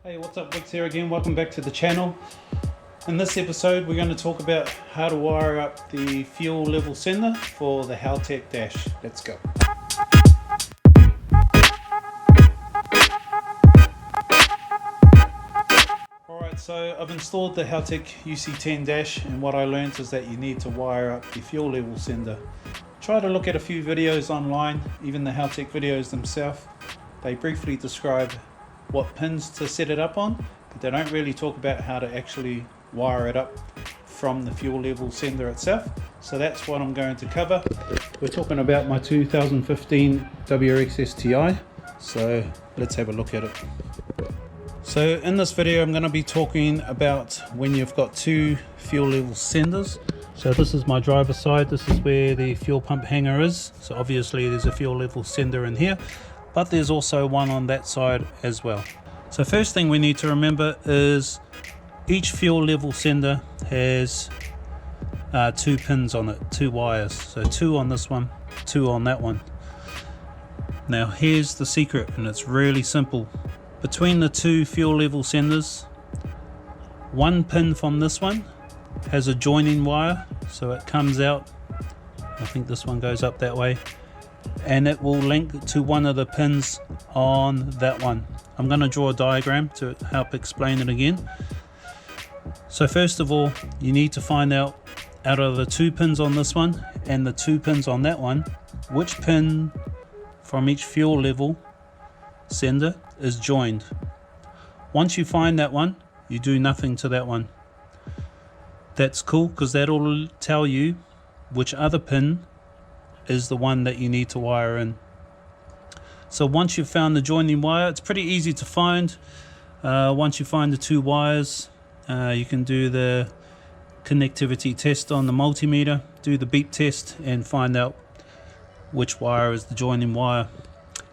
Hey, what's up, Wix here again. Welcome back to the channel. In this episode we're going to talk about how to wire up the fuel level sender for the Haltech Dash. Let's go. Alright, so I've installed the Haltech UC10 Dash, and what I learned is that you need to wire up the fuel level sender. Try to look at a few videos online, even the Haltech videos themselves. They briefly describe what pins to set it up on, but they don't really talk about how to actually wire it up from the fuel level sender itself. So that's what I'm going to cover. We're talking about my 2015 WRX STI, so let's have a look at it. So in this video I'm going to be talking about when you've got two fuel level senders. So this is my driver's side, this is where the fuel pump hanger is. So obviously there's a fuel level sender in here, but there's also one on that side as well. So first thing we need to remember is each fuel level sender has two pins on it, two wires. So two on this one, two on that one. Now here's the secret, and it's really simple. Between the two fuel level senders, one pin from this one has a joining wire, so it comes out, I think this one goes up that way, and it will link to one of the pins on that one. I'm going to draw a diagram to help explain it again. So first of all, you need to find out of the two pins on this one and the two pins on that one, which pin from each fuel level sender is joined. Once you find that one, you do nothing to that one. That's cool, because that'll tell you which other pin is the one that you need to wire in. So once you've found the joining wire, it's pretty easy to find. Once you find the two wires, you can do the connectivity test on the multimeter, do the beep test, and find out which wire is the joining wire.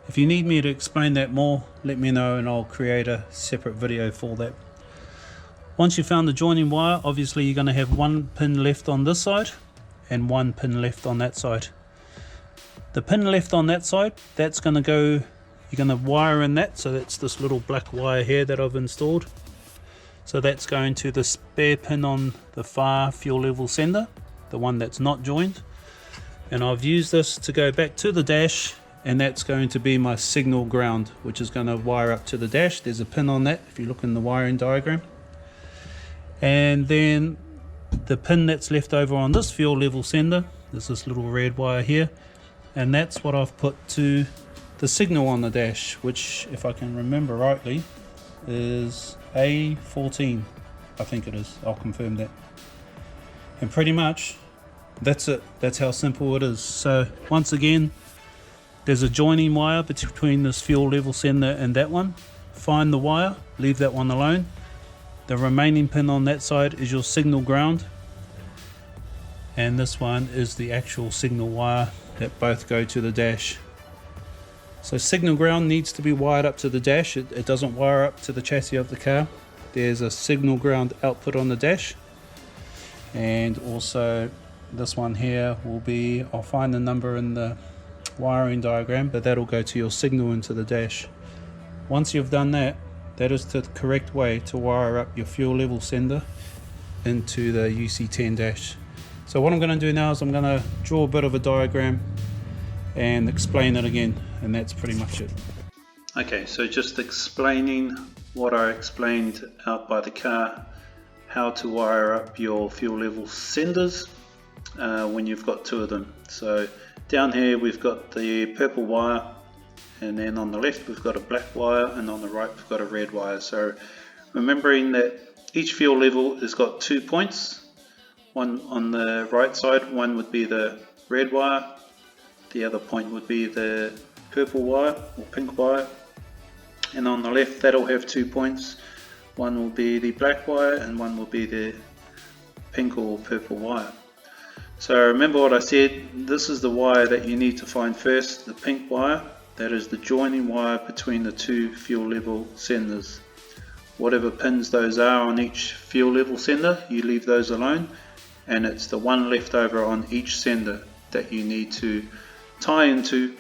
If you need me to explain that more, let me know and I'll create a separate video for that. Once you've found the joining wire, obviously you're going to have one pin left on this side and one pin left on that side. The pin left on that side, that's going to go, you're going to wire in that, so that's this little black wire here that I've installed. So that's going to the spare pin on the far fuel level sender, the one that's not joined. And I've used this to go back to the dash, and that's going to be my signal ground, which is going to wire up to the dash. There's a pin on that if you look in the wiring diagram. And then the pin that's left over on this fuel level sender, there's this little red wire here, and that's what I've put to the signal on the dash, which, if I can remember rightly, is A14, I think it is. I'll confirm that. And pretty much that's it. That's how simple it is. So once again, there's a joining wire between this fuel level sender and that one. Find the wire, leave that one alone. The remaining pin on that side is your signal ground, and this one is the actual signal wire that both go to the dash. So signal ground needs to be wired up to the dash. It doesn't wire up to the chassis of the car. There's a signal ground output on the dash, and also this one here will be, I'll find the number in the wiring diagram, but that'll go to your signal into the dash. Once you've done that, that is the correct way to wire up your fuel level sender into the UC10 Dash. So what I'm going to do now is I'm going to draw a bit of a diagram and explain it again, and that's pretty much it. Okay, so just explaining what I explained out by the car, how to wire up your fuel level senders when you've got two of them. So down here we've got the purple wire, and then on the left we've got a black wire, and on the right we've got a red wire. So remembering that each fuel level has got 2 points, one on the right side, one would be the red wire, the other point would be the purple wire or pink wire, and on the left that'll have 2 points, one will be the black wire and one will be the pink or purple wire. So remember what I said, this is the wire that you need to find first, the pink wire. That is the joining wire between the two fuel level senders. Whatever pins those are on each fuel level sender, you leave those alone, and it's the one left over on each sender that you need to tie into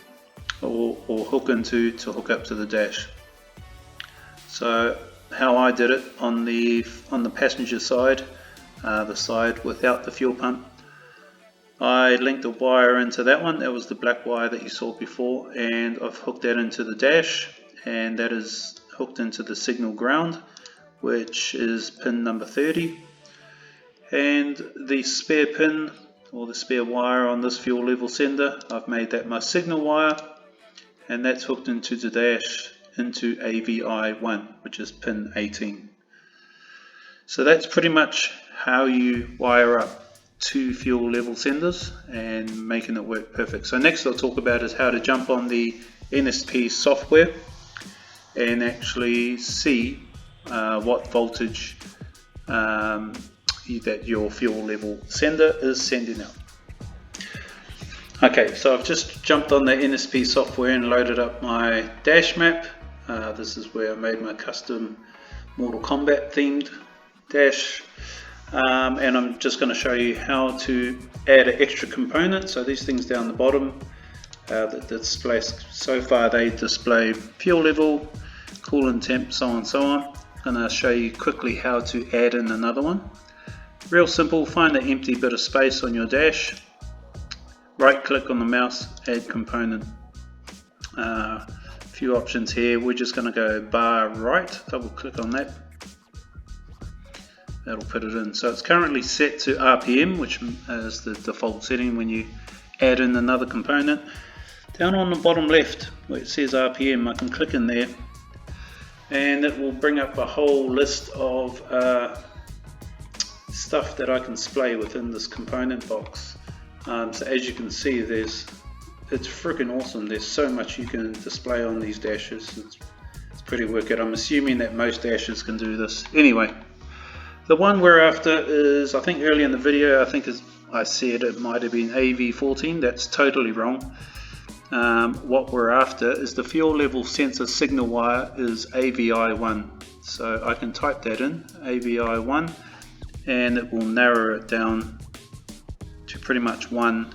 or hook into to hook up to the dash. So how I did it on the passenger side, the side without the fuel pump. I linked a wire into that one. That was the black wire that you saw before, and I've hooked that into the dash, and that is hooked into the signal ground, which is pin number 30. And the spare pin, or the spare wire on this fuel level sender, I've made that my signal wire, and that's hooked into the dash into AVI1, which is pin 18. So that's pretty much how you wire up 2 fuel level senders and making it work perfect. So next I'll talk about is how to jump on the NSP software and actually see what voltage that your fuel level sender is sending out. Okay, so I've just jumped on the NSP software and loaded up my dash map. This is where I made my custom Mortal Kombat themed dash. And I'm just going to show you how to add an extra component. So these things down the bottom that display, so far they display fuel level, coolant temp, so on and so on. I'm going to show you quickly how to add in another one. Real simple, find an empty bit of space on your dash, right click on the mouse, add component. Few options here, we're just going to go bar right, double click on that. That'll put it in. So it's currently set to RPM, which is the default setting when you add in another component. Down on the bottom left where it says RPM, I can click in there and it will bring up a whole list of stuff that I can display within this component box. So as you can see, it's freaking awesome. There's so much you can display on these dashes. It's pretty wicked. I'm assuming that most dashes can do this. Anyway, the one we're after is, I think earlier in the video, I said it might have been AV14. That's totally wrong. What we're after is the fuel level sensor signal wire is AVI1. So I can type that in, AVI1, and it will narrow it down to pretty much 1,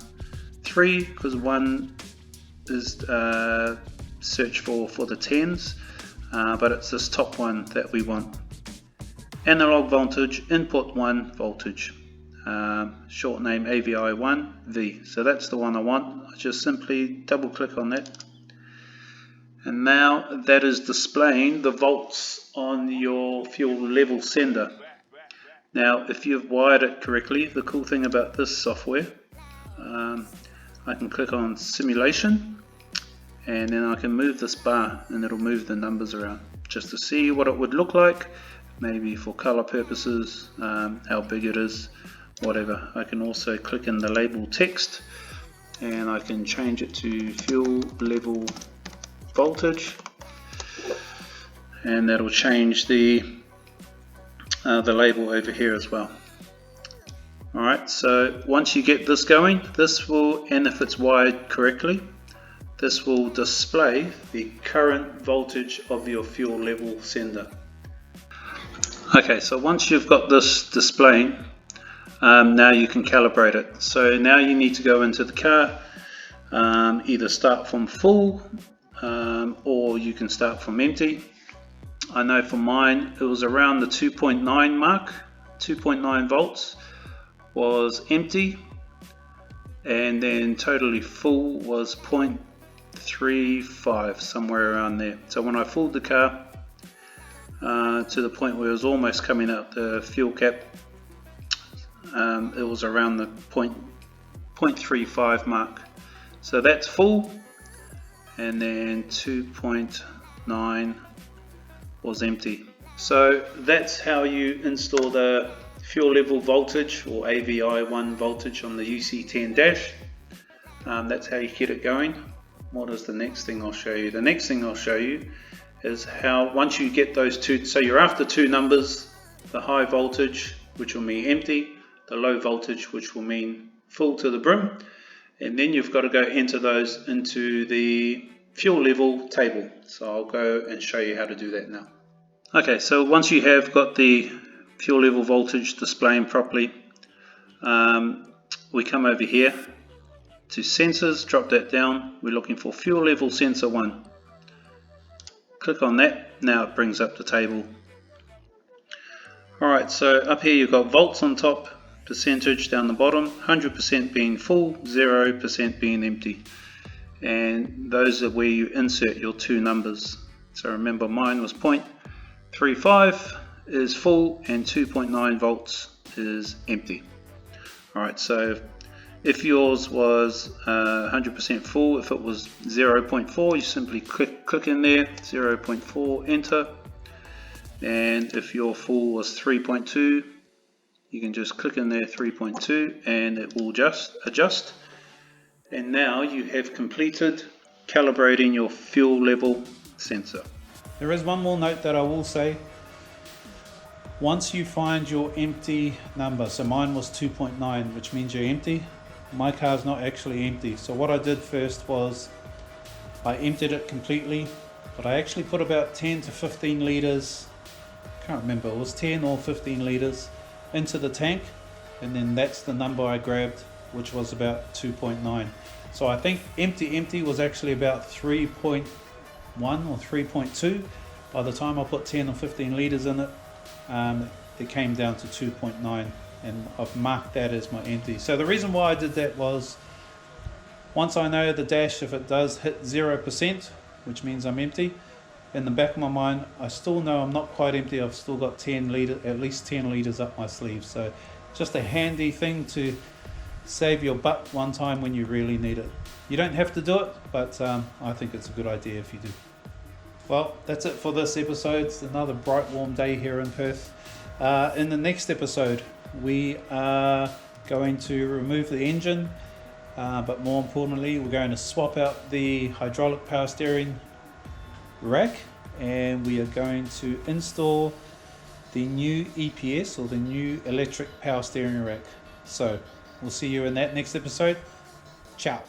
3, because 1 is search for the 10s, but it's this top one that we want. Analog voltage, input 1 voltage, short name AVI1V. So that's the one I want. I just simply double click on that, and now that is displaying the volts on your fuel level sender. Now if you've wired it correctly, the cool thing about this software, I can click on simulation and then I can move this bar and it'll move the numbers around just to see what it would look like. Maybe for color purposes, how big it is, whatever. I can also click in the label text and I can change it to fuel level voltage, and that'll change the label over here as well. Alright, so once you get this going, this will, and if it's wired correctly, this will display the current voltage of your fuel level sender. Okay, so once you've got this displaying, now you can calibrate it. So now you need to go into the car, either start from full or you can start from empty. I know for mine it was around the 2.9 mark, 2.9 volts was empty, and then totally full was 0.35, somewhere around there. So when I filled the car to the point where it was almost coming out the fuel cap, it was around the 0.35 mark. So that's full, and then 2.9 was empty. So that's how you install the fuel level voltage, or AVI1 voltage, on the UC10 Dash. That's how you get it going. What is the next thing I'll show you? The next thing I'll show you is how, once you get those two, so you're after two numbers, the high voltage, which will mean empty, the low voltage, which will mean full to the brim, and then you've got to go enter those into the fuel level table. So I'll go and show you how to do that now. Okay, so once you have got the fuel level voltage displaying properly, we come over here to sensors, drop that down. We're looking for fuel level sensor 1. Click on that. Now it brings up the table Alright, so up here you've got volts on top, percentage down the bottom, 100% being full, 0% being empty. And those are where you insert your two numbers. So remember, mine was 0.35 is full and 2.9 volts is empty. Alright, so if yours was 100% full, if it was 0.4, you simply click in there, 0.4, enter. And if your full was 3.2, you can just click in there, 3.2, and it will just adjust. And now you have completed calibrating your fuel level sensor. There is one more note that I will say. Once you find your empty number, so mine was 2.9, which means you're empty. My car's not actually empty. So what I did first was I emptied it completely, but I actually put about 10 to 15 litres, can't remember, it was 10 or 15 litres into the tank, and then that's the number I grabbed, which was about 2.9. So I think empty was actually about 3.1 or 3.2. By the time I put 10 or 15 litres in it, it came down to 2.9, and I've marked that as my empty. So the reason why I did that was, once I know the dash, if it does hit 0%, which means I'm empty, in the back of my mind I still know I'm not quite empty. I've still got 10 litres, at least 10 litres up my sleeve. So just a handy thing to save your butt one time when you really need it. You don't have to do it, but I think it's a good idea if you do. Well, that's it for this episode. It's another bright warm day here in Perth. In the next episode we are going to remove the engine, but more importantly we're going to swap out the hydraulic power steering rack, and we are going to install the new EPS, or the new electric power steering rack. So we'll see you in that next episode. Ciao.